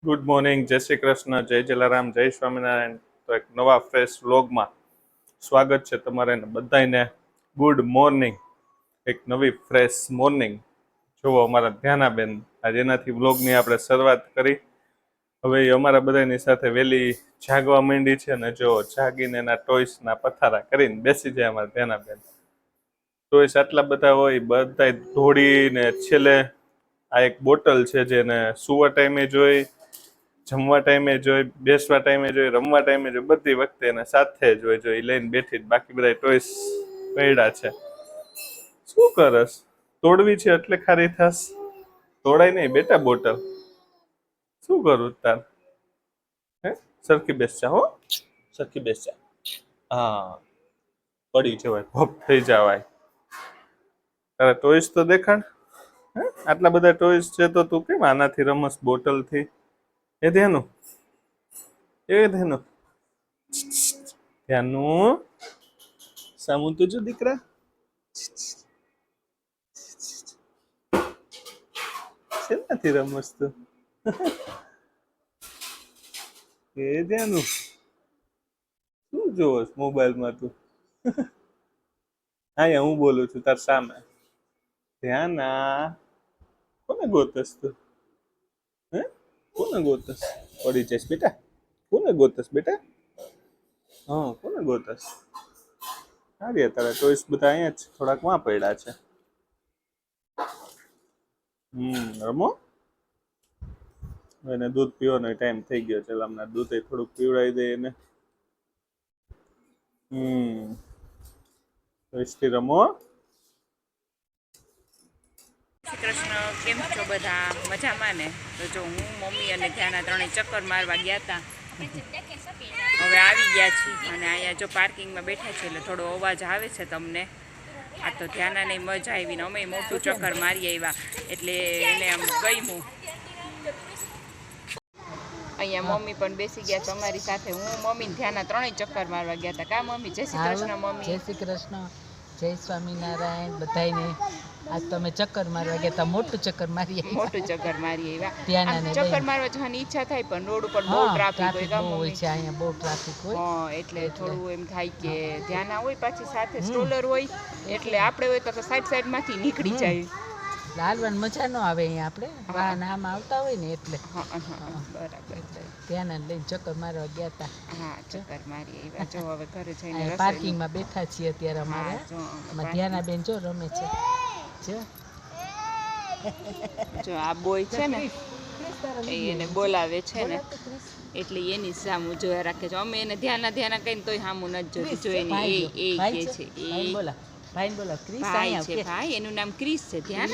Good morning, જય શ્રી કૃષ્ણ, જય જલારામ, જય સ્વામિનારાયણ. તો એક નવા ફ્રેશ વ્લોગમાં સ્વાગત છે તમારે બધાને. ગુડ મોર્નિંગ, એક નવી ફ્રેશ મોર્નિંગ. જુઓ અમારા ધ્યાનાબેન આજે એનાથી વ્લોગની આપણે શરૂઆત કરી. હવે એ અમારા બધાની સાથે વહેલી જાગવા માંડી છે ને જો જાગીને એના ટોಯ್સના પથારા કરીને બેસી જાય અમારા ધ્યાનાબેન. ટોયસ આટલા બધા હોય, બધા ધોડીને છેલ્લે આ એક બોટલ છે જેને સુવા ટાઈમે જોઈ, જમવા ટાઈમે જોઈ, બેસવા ટાઈમે જોઈ, રમવા ટાઈમે જોઈ, બધી વખતે એને સાથે જોઈ લઈને બેઠી. બાકી બધા ટોયસ પડ્યા છે. શું કરસ? તોડવી છે એટલે ખારી થાસ? તોડાય નહીં બેટા બોટલ. શું કરું તાર? હે સરખી બેસ જા, હો સરખી બેસ જા. હા, પડી જવાય, ભપ થઈ જવાય. તારા ટોયસ તો દેખાડ. હે આટલા બધા ટોયસ છે તો તું કેમ આનાથી રમસ, બોટલથી? એ ધ્યાનું, એ ધ્યાનું, ધ્યાનું સામું તો જો દીકરા. શેનાથી રમસ તું? એ ધ્યાનું શું જોવસ મોબાઈલમાં તું? અહીંયા હું બોલું છું તાર સામે. ધ્યાના કોને ગોતસ તું? હે કોને ગોતસ? પડી જઈશ બેટા. કોને ગોતસ બેટા? હા કોને ગોતસ? સારી તારા ટોયસ બધા અહીંયા જ થોડાક વાં પડ્યા છે. રમો. એને દૂધ પીવાનો ટાઈમ થઈ ગયો છે. હમણાં દૂધ થોડુંક પીવડાવી દે એને. ટોયસથી રમો. શ્રી કૃષ્ણ, કેમ છો બધા? મજામાં ને? તો જો હું, મમ્મી અને ત્યાંના ત્રણેય ચક્કર મારવા ગયા હતા. હવે આવી ગયા છીએ અને અહીંયા જો પાર્કિંગમાં બેઠા છે એટલે થોડો અવાજ આવે છે તમને. આ તો ધ્યાનાને મજા આવી ને અમે મોટું ચક્કર મારી આવ્યા એટલે એને આમ ગમ્યું. અહીંયા મમ્મી પણ બેસી ગયા છે અમારી સાથે. હું, મમ્મી ધ્યાના ત્રણેય ચક્કર મારવા ગયા હતા. કા મમ્મી? જય શ્રી કૃષ્ણ મમ્મી. જય શ્રી કૃષ્ણ, જય સ્વામિનારાયણ બધાને. આજ તો અમે ચક્કર મારવા ગયા હતા. મોટું ચક્કર મારી મોટું ચક્કર મારી આવ્યા. ત્યાંના ચક્કર મારવા જવાની ઈચ્છા થાય પણ રોડ ઉપર બહુ ટ્રાફિક હોય છે. અહીંયા બહુ ટ્રાફિક હોય એટલે થોડું એમ થાય કે ધ્યાના હોય પાછી સાથે સ્ટ્રોલર હોય એટલે આપણે હોય તો સાઈડમાંથી નીકળી જાય. હાલવાની મજા ન આવે અહીંયા આપણે વાહન આમ આવતા હોય ને એટલે. બરાબર. ત્યાંના લઈને ચક્કર મારવા ગયા હતા. હા, ચક્કર મારી આવ્યા. જો હવે ઘરે જઈને પાર્કિંગમાં બેઠા છીએ અત્યારે અમારે. ધ્યાના બેન જો રમે છે. જો આ બોય છે ને એને બોલાવે છે ને એટલે એની સામું જોયા રાખે છે. અમે એને ધ્યાના કહીને તોય સામું નથી જોતી. જોઈને એ કે છે ભાઈ બોલો. ક્રિસ ભાઈ છે. ભાઈ એનું નામ ક્રિસ છે. ધ્યાન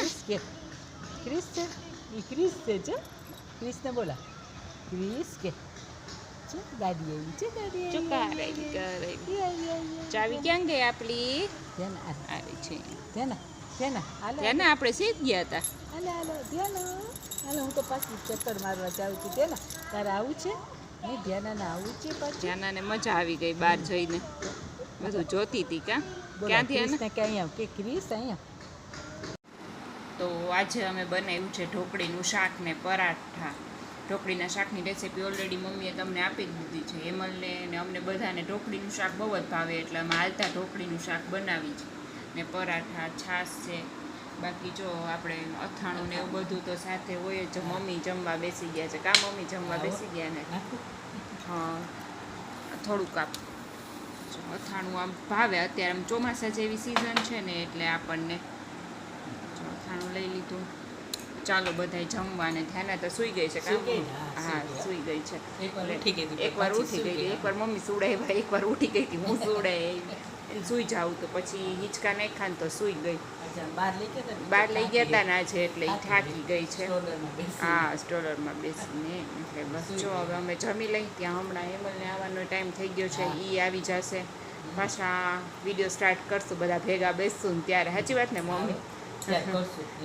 ક્રિસ છે. ઈ ક્રિસ છે. જો ક્રિસને બોલા. ક્રિસ કે ગાડી આવી છે. ગાડી ચાવી ક્યાં ગઈ આપલી? આવી છે. ધ્યાના આપણે સીધ ગયા હતા. હાલો હું તો પાછી ચક્કર મારવા જાઉં છું. ધ્યાના તારે આવું છે? નહીં ધ્યાના આવું છે. ધ્યાનાને મજા આવી ગઈ બહાર જઈને. બધું જોતી હતી. ક્યાં ધ્યાના કે અહીંયા કે ક્રિસ અહીંયા. તો આજે અમે બનાવ્યું છે ઢોકળીનું શાક ને પરાઠા. ઢોકળીના શાકની રેસીપી ઓલરેડી મમ્મીએ તમને આપી દીધી છે. હેમલને ને અમને બધાને ઢોકળીનું શાક બહુ જ ભાવે એટલે અમે હાલતા ઢોકળીનું શાક બનાવી છે. ને પરાઠા, છાશ છે. બાકી જો આપણે અથાણું ને એવું બધું તો સાથે હોય જ. મમ્મી જમવા બેસી ગયા છે. કા મમ્મી જમવા બેસી ગયા ને? હા, થોડુંક અથાણું આમ ભાવે. અત્યારે આમ ચોમાસા જેવી સિઝન છે ને એટલે આપણને અથાણું લઈ લીધું. ચાલો બધાય જમવા. ને ધ્યાના તો સૂઈ ગઈ છે. હા, સૂઈ ગઈ છે. એકવાર ઉઠી ગઈ, એકવાર મમ્મી સુડાવ્યા, એકવાર ઉઠી ગઈ હતી હું સુડાય. સૂઈ જાઉં તો પછી હિંચકા નહીં ખાન તો સૂઈ ગઈ. બહાર લઈ ગયા હતા ને આજે એટલે એ થાકી ગઈ છે. હા, સ્ટ્રોલરમાં બેસીને. એટલે બસ જો હવે અમે જમી લઈ. ત્યાં હમણાં હેમલને આવવાનો ટાઈમ થઈ ગયો છે. એ આવી જશે. પાછા વિડીયો સ્ટાર્ટ કરશું, બધા ભેગા બેસશું ત્યારે. સાચી વાત ને મમ્મી?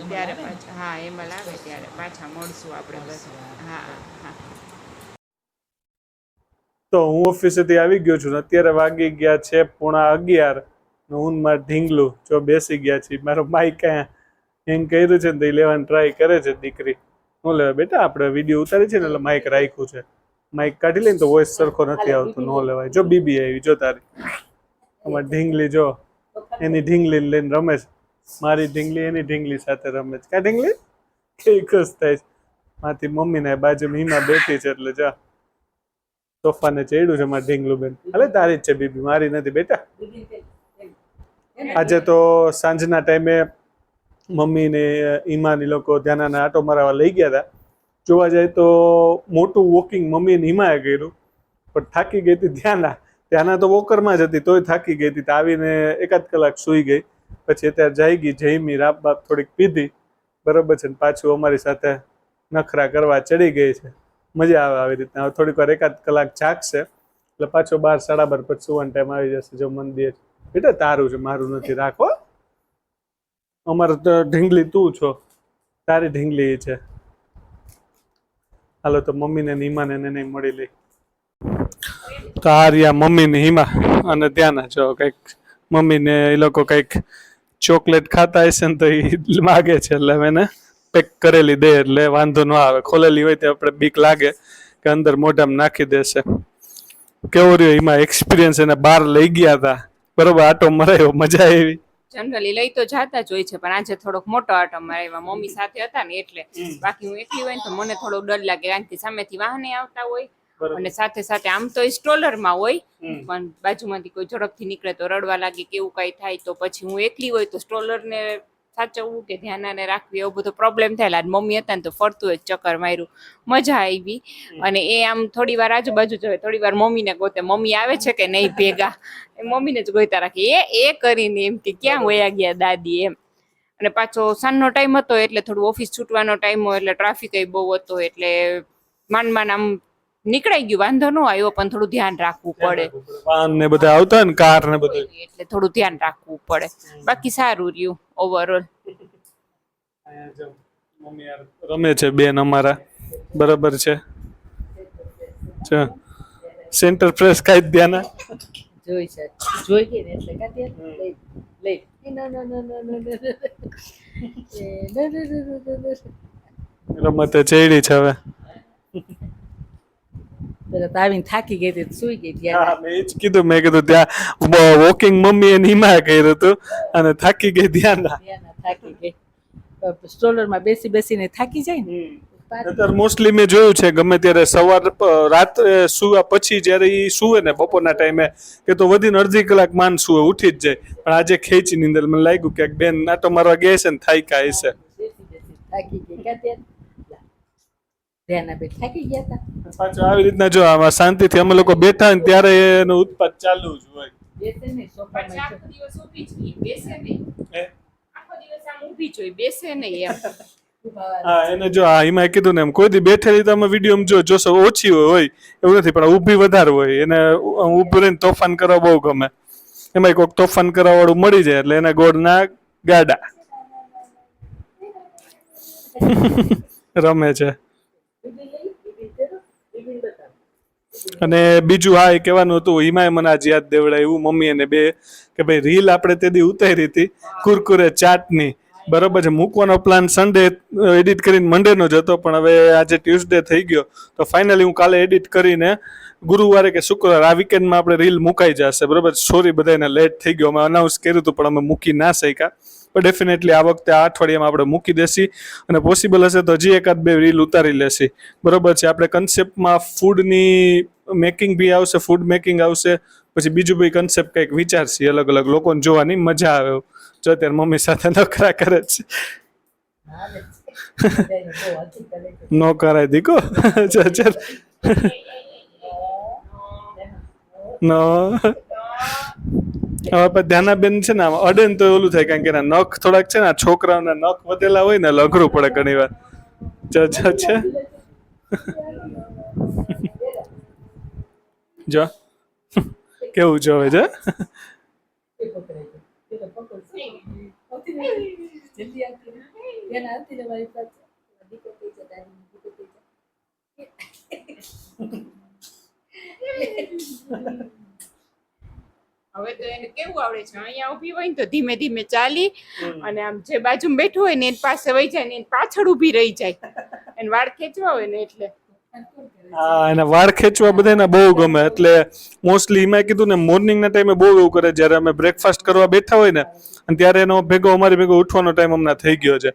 ત્યારે પાછા હા હેમલ આવે ત્યારે પાછા મળશું આપણે બસ. હા. તો હું ઓફિસેથી આવી ગયો છું. અત્યારે વાગી ગયા છે 11:15. હું મારે ઢીંગલું જો બેસી ગયા છે. મારો માઇક હેંગ કર્યું છે ને તો લેવાની ટ્રાય કરે છે દીકરી. નો લેવાય બેટા, આપણે વિડીયો ઉતારી છે ને એટલે માઇક રાખ્યું છે, માઇક કાઢી લઈને તો વોઇસ સરખો નથી આવતો, નો લેવાય. જો બીબી આવી, જો તારી અમારી ઢીંગલી, જો એની ઢીંગલી લઈને રમે છે, મારી ઢીંગલી એની ઢીંગલી સાથે રમે છે. કા ઢીંગલી કેવી ખુશ થાય છે. માથી મમ્મી ને બાજુ હિમા બેઠી છે એટલે જા તોફાને ચડ્યું છે મારી ઢીંગલું બેન. હાલે તારી જ છે બીબી, મારી નથી બેટા. આજે તો સાંજના ટાઈમે મમ્મી ને ઈમાની લોકો ધ્યાના આટો મારવા લઈ ગયા હતા. જોવા જાય તો મોટું વોકિંગ મમ્મી ને હિમાએ કર્યું, પણ થાકી ગઈ હતી ધ્યાના તો વોકરમાં જ હતી તોય થાકી ગઈ હતી. આવીને 1 કલાક સૂઈ ગઈ, પછી અત્યારે જઈ ગઈ, જઈમી, રાપ બાપ થોડીક પીધી, બરોબર છે, પાછું અમારી સાથે નખરા કરવા ચડી ગઈ છે. મજા આવે આવી રીતના. હવે થોડીક વાર 1 કલાક જાગશે એટલે પાછો 12 12:30 પછી સુવાનો ટાઈમ આવી જશે. જો મન દે બેટા, તારું છે મારું નથી, રાખો. અમારે તો ઢીંગલી તું છો, તારી ઢીંગલી છે. હાલો તો મમ્મીને ને હિમાને નહીં મળી લઈ. તો આ રહ્યા મમ્મી ને હિમા અને ધ્યાના. જો કંઈક મમ્મીને એ લોકો કંઈક ચોકલેટ ખાતા હશે ને તો એ માગે છે એટલે એને પેક કરેલી દે એટલે વાંધો ન આવે. ખોલેલી હોય તો આપણે બીક લાગે કે અંદર મોઢામાં નાખી દેશે. કેવો રહ્યો એમાં એક્સપિરિયન્સ? એને બહાર લઈ ગયા હતા, બરોબર, આટો મરાયો, મજા આવી? જનરલી લઈ તો જાતા જ હોય છે, પણ આજે થોડોક મોટો આટો માર્યો, મમ્મી સાથે હતા ને એટલે. બાકી હું એકલી હોય ને તો મને થોડો ડર લાગે, કારણ કે સામેથી વાહને આવતા હોય અને સાથે સાથે આમ તો સ્ટ્રોલરમાં હોય, પણ બાજુમાંથી કોઈ ઝડપથી નીકળે તો રડવા લાગે કે એવું કઈ થાય. તો પછી હું એકલી હોય તો સ્ટ્રોલરને સાચવવું કે ધ્યાનાને રાખવી એવો બધો પ્રોબ્લેમ થાય. મમ્મી હતા ને તો ફરતું જ ચક્કર માર્યું, મજા આવી. અને એ આમ થોડી વાર આજુબાજુ જોવે, થોડી વાર મમ્મીને ગોતે, મમ્મી આવે છે કે નહીં ભેગા, મમ્મીને જ ગોઈતા રાખી એ કરીને એમ કે ક્યાં વયા ગયા દાદી એમ. અને પાછો સાંજનો ટાઈમ હતો એટલે થોડું ઓફિસ છૂટવાનો ટાઈમ હોય એટલે ટ્રાફિક બહુ હતો એટલે માંડ આમ નીકળાઈ ગયું, વાંધો ન આવ્યો, પણ થોડું ધ્યાન રાખવું પડે. વાહન ને બધા આવતા ને, કાર ને બધું, એટલે થોડું ધ્યાન રાખવું પડે. બાકી સારું રહ્યું ઓવરઓલ. રમે છે બેન અમારા, બરાબર છે. સેન્ટર ફ્રેશ કાઈ ધ્યાન જોઈ છે, જોઈ ગઈ ને એટલે કાઢી લઈ લઈ નો નો નો નો નો રમતે ચેડી છે હવે. પેલા આવીને થાકી ગઈ હતી, સુઈ ગઈ. હા, મેં એ જ કીધું, મેં કીધું ત્યાં વોકિંગ મમ્મી એને હિમા કર્યું હતું અને થાકી ગઈ ધ્યાન થાકી ગઈ. સ્ટ્રોલરમાં બેસી બેસીને થાકી જાય ને. અત્યારે મોસ્ટલી મેં જોયું છે ગમે ત્યારે રાત્રે સુવા પછી જયારે એ સુવે ને બપોરના ટાઈમે કે તો વધીને અડધી કલાક માન સુવે, ઉઠી જ જાય. પણ આજે ખેંચી નીંદર મને લાગ્યું કે બેન નાટો મારવા ગયા છે ને થાક્યા હશે. થાકી ગઈ ધ્યાન આપે, થાકી ગયા હતા. પાછું આવી રીતના જો આમાં શાંતિથી અમે લોકો બેઠા ને ત્યારે એનું ઉત્પાદ ચાલુ જ હોય. બેસે નહીં સોફામાં, આખો દિવસ ઊભી જ હોય, બેસે નહીં. આખો દિવસ આમ ઊભી જ હોય, બેસે નહીં એમ. હા, એને જો આ હિમાએ કીધું ને એમ કોઈ દી બેઠેલી તમે વિડીયો જોશો ઓછી હોય એવું નથી, પણ ઊભી વધારે હોય. એને ઊભી રહીને તોફાન કરવા બહુ ગમે. એમાં કોઈક તોફાન કરવા વાળું મળી જાય એટલે એના ગોળના ગાડા રમે છે. અને બીજું હા એ કહેવાનું હતું, હિમાએ મને આજ યાદ દેવડાવ્યું મમ્મી અને બે કે ભાઈ રીલ આપણે તે દી ઉતારી હતી કુરકુરે ચાટની, બરોબર છે, મૂકવાનો પ્લાન સન્ડે એડિટ કરીને મંડેનો જ હતો, પણ હવે આજે ટ્યુઝડે થઈ ગયો તો ફાઇનલી હું કાલે એડિટ કરીને ગુરુવારે કે શુક્રવાર આ વીકેન્ડમાં આપણે રીલ મુકાઈ જશે. બરોબર, સોરી બધાને લેટ થઈ ગયો, અમે અનાઉન્સ કર્યું હતું પણ અમે મૂકી ના શક્યા. પણ ડેફિનેટલી આ વખતે આ અઠવાડિયામાં આપણે મૂકી દેસી અને પોસિબલ હશે તો હજી 1-2 રીલ ઉતારી લેશી. બરોબર છે. આપણે કન્સેપ્ટમાં ફૂડની મેકિંગ બી આવશે, ફૂડ મેકિંગ આવશે, પછી બીજું બી કન્સેપ્ટ કંઈક વિચારશી અલગ અલગ, લોકોને જોવાની મજા આવે. જો અત્યારે મમ્મી સાથે નખરા કરે છે, નો કરાય દીકો નો. હવે પણ ધ્યાનાબેન છે ને અડે ને તો ઓલું થાય, કારણ કે એના નખ થોડાક છે ને છોકરાઓના નખ વધેલા હોય ને અઘરું પડે ઘણી વાર. છે જો કેવું જોવે છે. હવે તો એને કેવું આવડે છે, અહીંયા ઊભી હોય ને તો ધીમે ધીમે ચાલી અને આમ જે બાજુમાં બેઠું હોય ને એની પાસે વહી જાય ને એની પાછળ ઊભી રહી જાય. એને વાળ ખેંચવા હોય ને એટલે હા, એના વાળ ખેંચવા બધાને બહુ ગમે, એટલે મોસ્ટલી એમાં કીધું ને મોર્નિંગના ટાઈમે બહુ એવું કરે, જ્યારે અમે બ્રેકફાસ્ટ કરવા બેઠા હોય ને અને ત્યારે એનો ભેગો અમારી ભેગો ઉઠવાનો ટાઈમ હમણાં થઈ ગયો છે,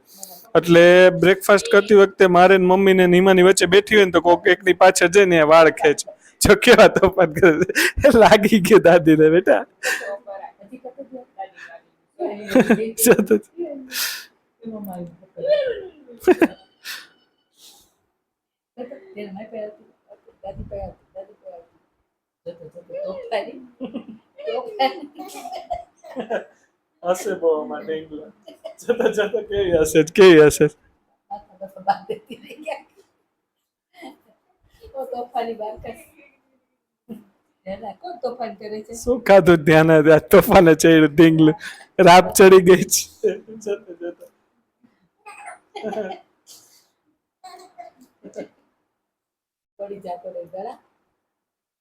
એટલે બ્રેકફાસ્ટ કરતી વખતે મારે ને મમ્મી ને નીમાની વચ્ચે બેઠી હોય ને તો કોક એકની પાછળ જઈને વાળ ખેંચ, જો કેવા તોફાન કરે છે. લાગી ગયો દાદીને બેટા. હશે બહુ આમાં ઢીંગલા. જતા જતા કેવી હશે કેવી હશે. શું ખાધું ધ્યાન તોફાને ચડ્યું ઢીંગલું, રાત ચડી ગઈ છે. જતા જતા પડી જાતો રે દાદા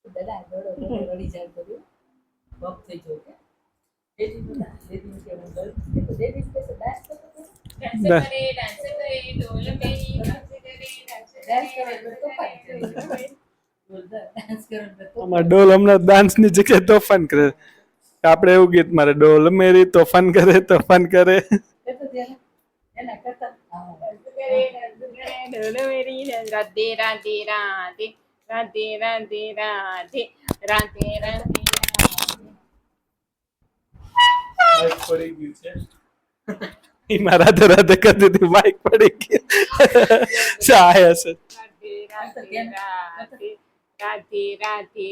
દાદા દોડો રડી જાય બધું બપ થઈ ગયો કે એડી ના એડી કે હું દર એ તો દેવી સ્પેસ ડાન્સ કરતો ડાન્સ કરે ઢોલ મેરી ડાન્સ કરે તો પાઈ ડાન્સ કરે તો અમાર ડોલ હમણાં ડાન્સની જગ્યાએ તોફાન કરે. આપણે એવું ગીત મારે, ડોલ મેરી તોફાન કરે તોફાન કરે. એ તો ધ્યાન એના કરતા ઢોલ મેરી રાધે રાધે રાધે રાધે રાધે રાધે રાધે રાધે માઇક પડી ગયું છે. એમાં રાધે રાધે કરતી હતી, માઇક પડી ગયું. ચાય હશે. રાધે રાધે રાધે રાધે રાધે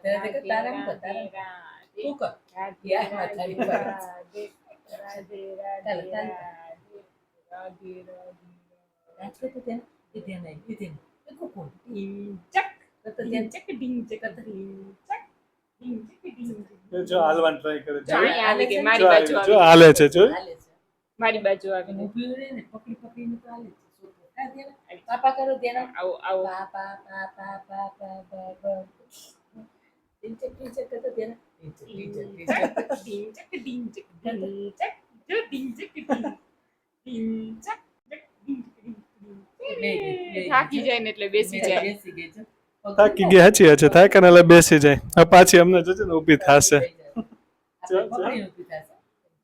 રાધે કે તારા કો તારા રાધે તું કર યાર માથાડી પર રાધે રાધે રાધે ડાન્સ કરતો ધ્યાન એ ધ્યાન એ ધ્યાન એ કોણ ચક તો ધ્યાન ચક ડીંગ ચક ડીંગ ચક ડીંગ ચક ડીંગ જો હાલવાનું ટ્રાય કરે છે. અહીંયા આવી ગઈ મારી જો બાજુ જો આવી હાલે છે જો. હાલે છે મારી બાજુ આવી ગઈ ઊભી રહે ને પકડી પકડીને તો હાલે છે છોકરો કા ધ્યાન પાપા કરો ધ્યાન આવો આવો પાપા પાપા પાપા પાપા ટીચર કરતો ધ્યાન ટીચર ડીંગ ચક ડીંગ ચક ડીંગ ચક જો ડીંગ ચક ડીંગ ડીંગ ચક ડીંગ થાકી જાય ને એટલે બેસી જાય બેસી ગઈ છે થાકી ગયા સાચી વાત છે, થાય કે એટલે બેસી જાય. હવે પાછી અમને જોજે ને ઊભી થશે. પકડીને ઊભી થશે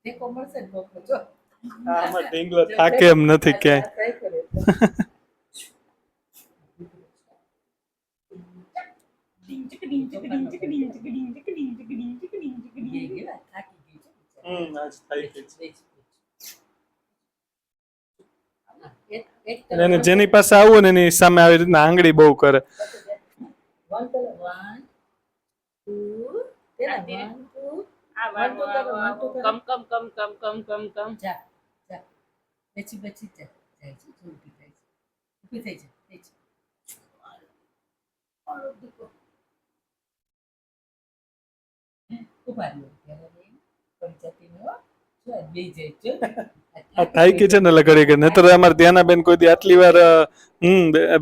ટેકો મળશે ને કોકો જો આમાં ઢીંગલો થાકે એમ નથી ક્યાંય. ટ્રાય કરે ડીંગ ચક ડીંગ ચક ડીંગ ચક ડીંગ ચક ડીંગ ચક ડીંગ ચક ડીંગ ચક ડીંગ ચક ડીંગ ગઈ ગઈ થાકી ગઈ છે આજ થઈ ગઈ છે. એક અને એને જેની પાસે આવું ને એની સામે આવી રીતના આંગળી બહુ કરે. વન કલર 1 2 તેના 1 2 આ વાળો કમ કમ કમ કમ કમ કમ કમ જા જા બેચી બેચી જા જાય છે ઊભી થાય છે ઊભી થઈ છે થઈ છે ઓર દીકો ઉભા રહ્યો ત્યારે પંચાયતી નો જો બે જાય જો આ થાકી છે ને એટલે ઘડી ઘડી. નહીતર અમારે ધ્યાનાબેન કોઈ દી આટલી વાર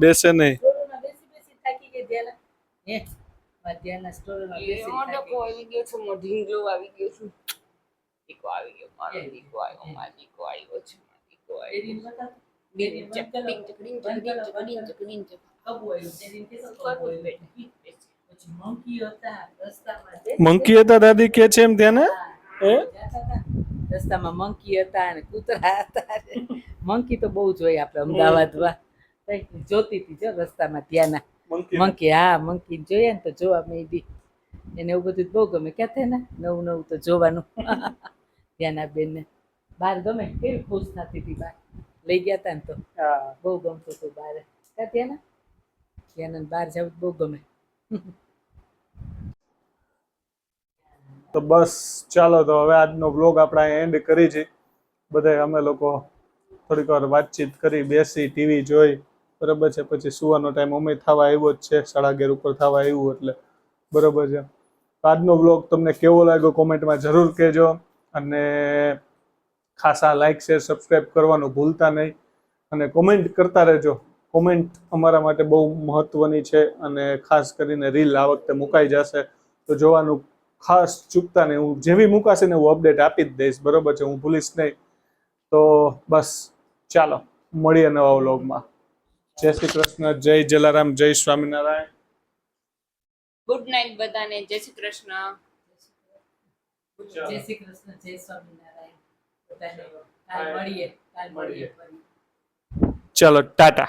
બેસે નહીં. સ્ટોરમાં બેસી બેસી થાકી ગઈ ધ્યાના હે ધ્યાના સ્ટોરમાં બેસી મોઢો આવી ગયો છે મોઢીંગલો આવી ગયો છે દીકો આવી ગયો મારો દીકો આવ્યો મારો દીકો આવ્યો છે મારો દીકો આવ્યો એરીન બતા ડીંગ ચક ડીંગ ચક ડીંગ ચક ડીંગ ચક ડીંગ ચક ડીંગ ચક કબુ આવ્યું એરીન કે કબુ આવ્યું પછી મંકી હતા રસ્તામાં મંકી હતા દાદી કે છે એમ ત્યાં ને રસ્તામાં મંકી હતા અને કૂતરા હતા મંકી તો બહુ જોઈએ આપણે અમદાવાદમાં જોતી હતી જો રસ્તામાં ત્યાંના મંકી હા મંકી જોઈએ ને તો જોવા મેં એને એવું બધું બહુ ગમે ક્યાં થાય ને નવું નવું તો જોવાનું ત્યાંના બેનને બહાર ગમે કેવી ખુશ થતી હતી બહાર લઈ ગયા હતા ને તો બહુ ગમતું હતું બહાર ક્યાં ત્યાંના બહાર જવું બહુ ગમે તો બસ ચાલો, તો હવે આજનો બ્લોગ આપણે એન્ડ કરી છે. બધાય અમે લોકો થોડીક વાર વાતચીત કરી, બેસી ટીવી જોઈ, બરાબર છે. પછી સુવાનો ટાઈમ અમે થવા આવ્યો જ છે, 11:30 ઉપર થવા આવ્યું એટલે બરાબર છે. આજનો બ્લોગ તમને કેવો લાગ્યો કોમેન્ટમાં જરૂર કહેજો, અને ખાસ આ લાઈક શેર સબસ્ક્રાઈબ કરવાનું ભૂલતા નહીં, અને કોમેન્ટ કરતા રહેજો. કોમેન્ટ અમારા માટે બહુ મહત્વની છે, અને ખાસ કરીને રીલ આ વખતે મુકાઈ જશે તો જોવાનું ખાસ ચૂકતા નહીં. હું જેવી મુકાશે ને હું અપડેટ આપી જ દઈશ, બરાબર છે, હું ભૂલીશ નહીં. તો બસ ચાલો, મળીએ નવા વ્લોગમાં. જય શ્રી કૃષ્ણ, જય જલારામ, જય સ્વામિનારાયણ. ગુડ નાઇટ બધાને. જય શ્રી કૃષ્ણ. જય શ્રી કૃષ્ણ, જય સ્વામિનારાયણ. બધાને કાલ મળીએ ફરી. ચલો ટાટા.